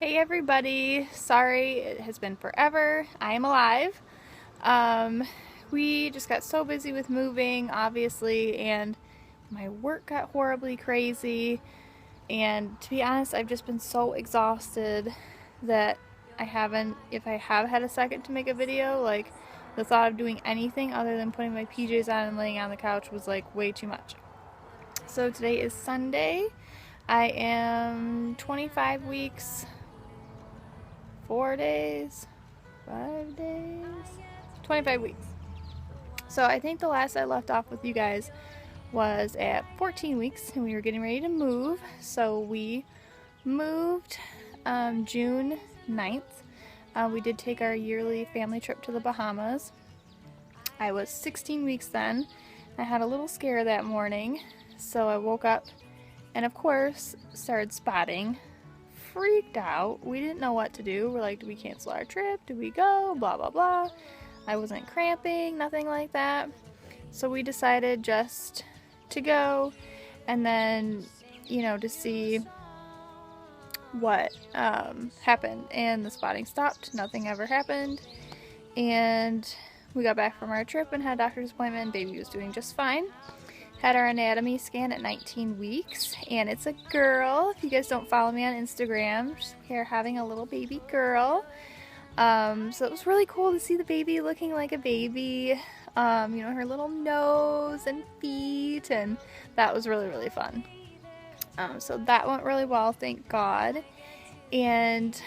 Hey everybody, sorry it has been forever. I am alive. Um, we just got so busy with moving, obviously, and my work got horribly crazy. And to be honest, I've just been so exhausted that if I have had a second to make a video, like the thought of doing anything other than putting my PJs on and laying on the couch was like way too much. So today is Sunday. I am 25 weeks 4 days, 5 days, 25 weeks. So I think the last I left off with you guys was at 14 weeks and we were getting ready to move. So we moved June 9th. We did take our yearly family trip to the Bahamas. I was 16 weeks then. I had a little scare that morning, so I woke up and of course started spotting. Freaked out. We didn't know what to do. We're like, do we cancel our trip? Do we go? Blah, blah, blah. I wasn't cramping, nothing like that. So we decided just to go and then, to see what happened. And the spotting stopped. Nothing ever happened. And we got back from our trip and had a doctor's appointment. Baby was doing just fine. Had our anatomy scan at 19 weeks, and it's a girl. If you guys don't follow me on Instagram, we're having a little baby girl. So it was really cool to see the baby looking like a baby. Her little nose and feet, and that was really, really fun. So that went really well, thank God. And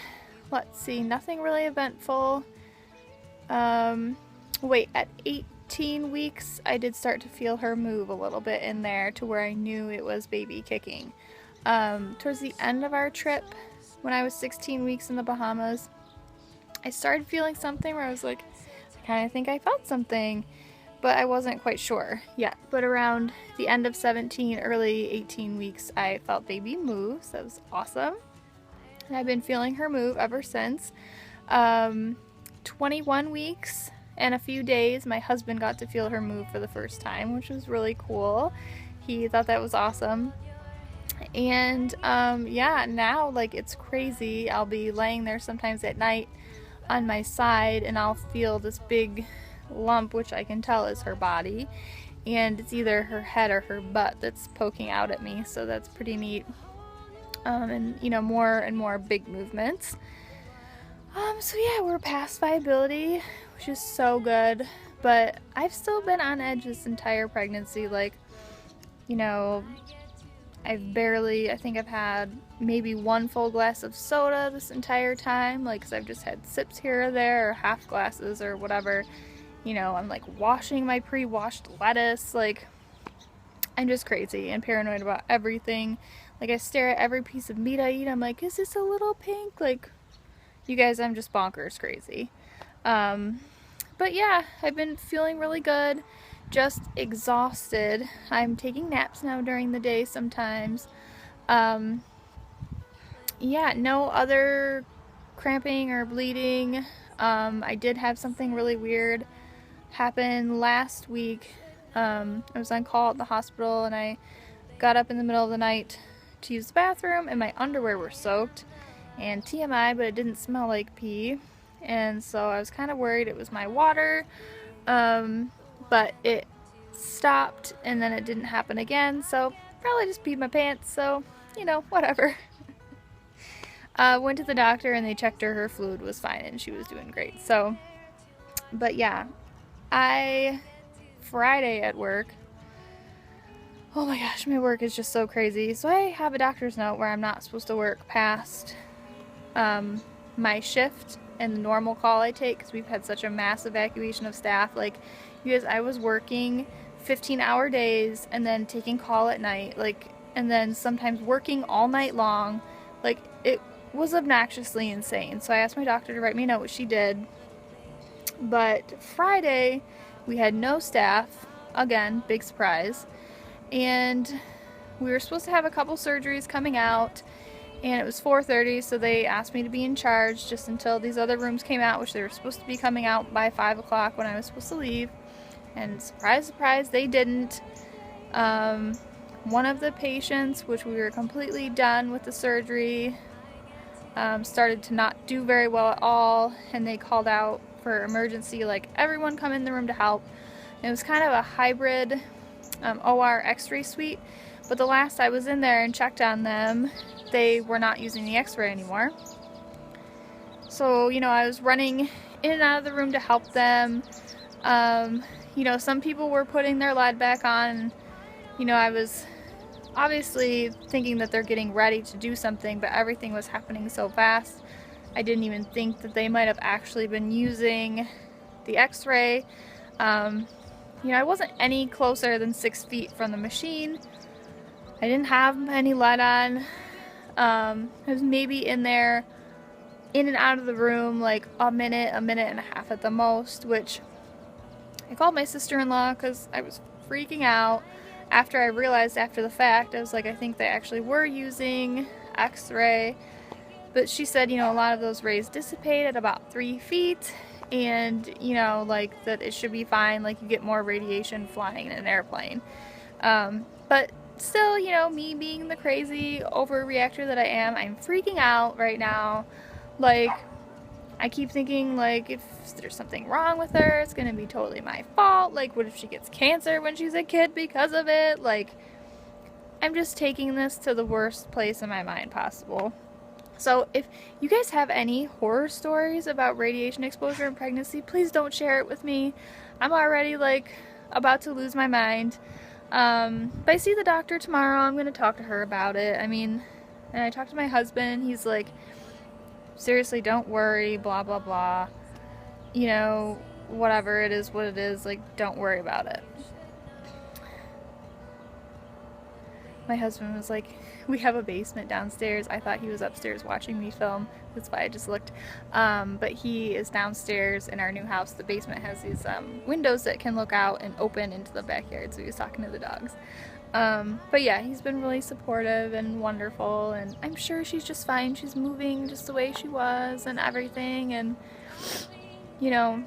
let's see, nothing really eventful. At 18 weeks, I did start to feel her move a little bit in there to where I knew it was baby kicking. Towards the end of our trip, when I was 16 weeks in the Bahamas, I started feeling something where I was like, I kind of think I felt something, but I wasn't quite sure yet. But around the end of 17, early 18 weeks, I felt baby move, so that was awesome. And I've been feeling her move ever since. 21 weeks and a few days, my husband got to feel her move for the first time, which was really cool. He thought that was awesome. And now like it's crazy. I'll be laying there sometimes at night on my side and I'll feel this big lump, which I can tell is her body, and it's either her head or her butt that's poking out at me, so that's pretty neat. And more and more big movements. So yeah, we're past viability, which is so good, but I've still been on edge this entire pregnancy. Like, I think I've had maybe one full glass of soda this entire time, like, cause I've just had sips here or there, or half glasses or whatever. I'm like washing my pre-washed lettuce, like, I'm just crazy and paranoid about everything. Like, I stare at every piece of meat I eat, I'm like, is this a little pink? Like, you guys, I'm just bonkers crazy. But yeah, I've been feeling really good, just exhausted. I'm taking naps now during the day sometimes. No other cramping or bleeding. I did have something really weird happen last week. I was on call at the hospital and I got up in the middle of the night to use the bathroom and my underwear were soaked. And TMI, but it didn't smell like pee, and so I was kind of worried it was my water, but it stopped and then it didn't happen again, so probably just peed my pants, so whatever. Went to the doctor and they checked her fluid was fine and she was doing great. So, but yeah, Friday at work, oh my gosh, my work is just so crazy. So I have a doctor's note where I'm not supposed to work past my shift and the normal call I take, because we've had such a mass evacuation of staff. Like, you guys, I was working 15-hour days and then taking call at night, like, and then sometimes working all night long. Like, it was obnoxiously insane. So I asked my doctor to write me a note, which she did. But Friday we had no staff, again, big surprise, and we were supposed to have a couple surgeries coming out, and it was 4:30, so they asked me to be in charge just until these other rooms came out, which they were supposed to be coming out by 5 o'clock when I was supposed to leave. And surprise, surprise, they didn't. One of the patients, which we were completely done with the surgery, started to not do very well at all, and they called out for emergency, like, everyone come in the room to help. And it was kind of a hybrid OR x-ray suite, but the last I was in there and checked on them, they were not using the x-ray anymore. So, you know, I was running in and out of the room to help them. You know, some people were putting their lead back on. You know, I was obviously thinking that they're getting ready to do something, but everything was happening so fast. I didn't even think that they might have actually been using the x-ray. You know, I wasn't any closer than 6 feet from the machine. I didn't have any lead on. I was maybe in there, in and out of the room, like a minute and a half at the most, which I called my sister-in-law because I was freaking out. After I realized after the fact, I was like, I think they actually were using x-ray. But she said, you know, a lot of those rays dissipate at about 3 feet. And, you know, like, that it should be fine, like, you get more radiation flying in an airplane. But still, you know, me being the crazy overreactor that I am, I'm freaking out right now. Like, I keep thinking, like, if there's something wrong with her, it's gonna be totally my fault. Like, what if she gets cancer when she's a kid because of it? Like, I'm just taking this to the worst place in my mind possible. So if you guys have any horror stories about radiation exposure in pregnancy, please don't share it with me. I'm already, like, about to lose my mind. But I see the doctor tomorrow. I'm going to talk to her about it. I mean, and I talked to my husband. He's like, seriously, don't worry, blah, blah, blah. You know, whatever it is, what it is, like, don't worry about it. My husband was like, we have a basement downstairs. I thought he was upstairs watching me film. That's why I just looked. But he is downstairs in our new house. The basement has these windows that can look out and open into the backyard. So he was talking to the dogs. But yeah, he's been really supportive and wonderful. And I'm sure she's just fine. She's moving just the way she was and everything. And, you know,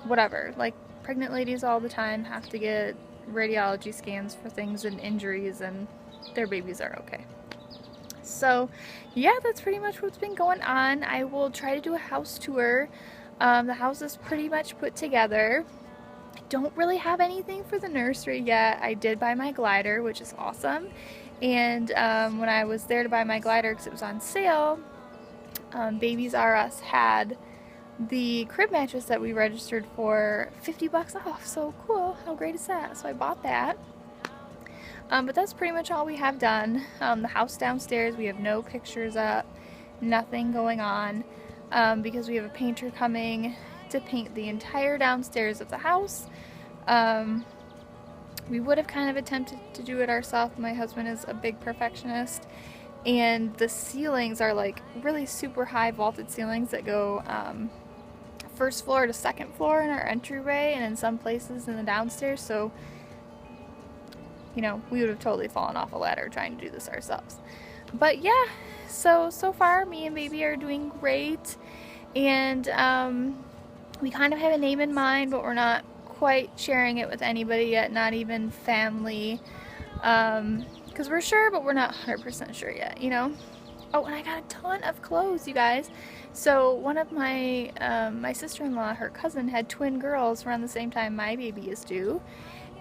whatever. Like, pregnant ladies all the time have to get radiology scans for things and injuries, and their babies are okay. So yeah, that's pretty much what's been going on. I will try to do a house tour. The house is pretty much put together. I don't really have anything for the nursery yet. I did buy my glider, which is awesome. And when I was there to buy my glider because it was on sale, Babies R Us had the crib mattress that we registered for $50 off. So cool, how great is that? So I bought that. But that's pretty much all we have done. The house downstairs, we have no pictures up, nothing going on, because we have a painter coming to paint the entire downstairs of the house. We would have kind of attempted to do it ourselves. My husband is a big perfectionist, and the ceilings are like really super high vaulted ceilings that go first floor to second floor in our entryway and in some places in the downstairs. So, you know, we would have totally fallen off a ladder trying to do this ourselves. But yeah, so far me and baby are doing great, and we kind of have a name in mind, but we're not quite sharing it with anybody yet, not even family, because we're sure, but we're not 100% sure yet, you know. Oh, and I got a ton of clothes, you guys. So one of my my sister-in-law, her cousin, had twin girls around the same time my baby is due.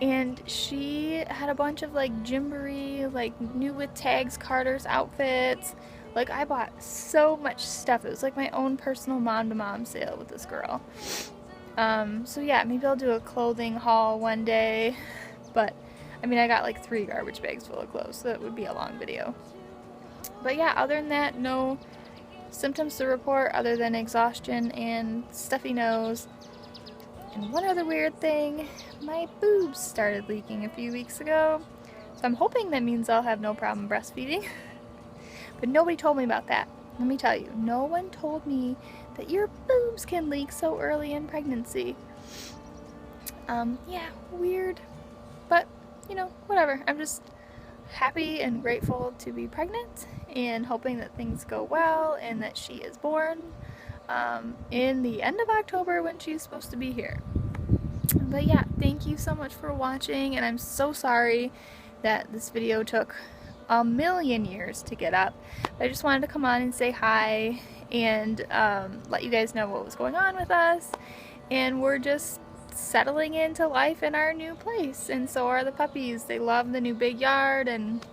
And she had a bunch of like Gymboree, like new with tags, Carter's outfits. Like, I bought so much stuff. It was like my own personal mom-to-mom sale with this girl. So yeah, maybe I'll do a clothing haul one day. But, I mean, I got like 3 garbage bags full of clothes, so that would be a long video. But yeah, other than that, no symptoms to report other than exhaustion and stuffy nose. And one other weird thing, my boobs started leaking a few weeks ago, so I'm hoping that means I'll have no problem breastfeeding. But nobody told me about that. Let me tell you, no one told me that your boobs can leak so early in pregnancy. Yeah, weird. But, you know, whatever. I'm just happy and grateful to be pregnant and hoping that things go well and that she is born in the end of October when she's supposed to be here. But yeah, thank you so much for watching, and I'm so sorry that this video took a million years to get up. But I just wanted to come on and say hi and let you guys know what was going on with us. And we're just settling into life in our new place, and so are the puppies. They love the new big yard, and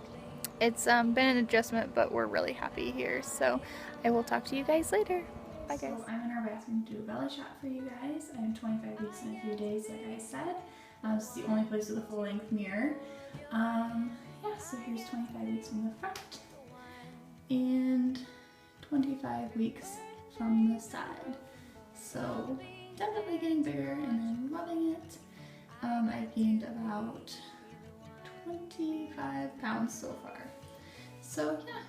it's been an adjustment, but we're really happy here. So I will talk to you guys later. Bye, guys. So I'm in our bathroom to do a belly shot for you guys. I'm 25 weeks and a few days, like I said. It's the only place with a full-length mirror. Yeah, so here's 25 weeks from the front and 25 weeks from the side. So definitely getting bigger and I'm loving it. I've gained about 25 pounds so far. So yeah,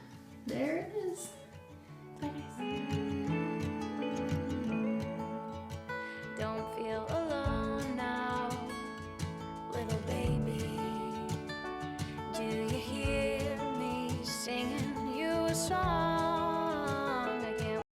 there it is. Bye guys.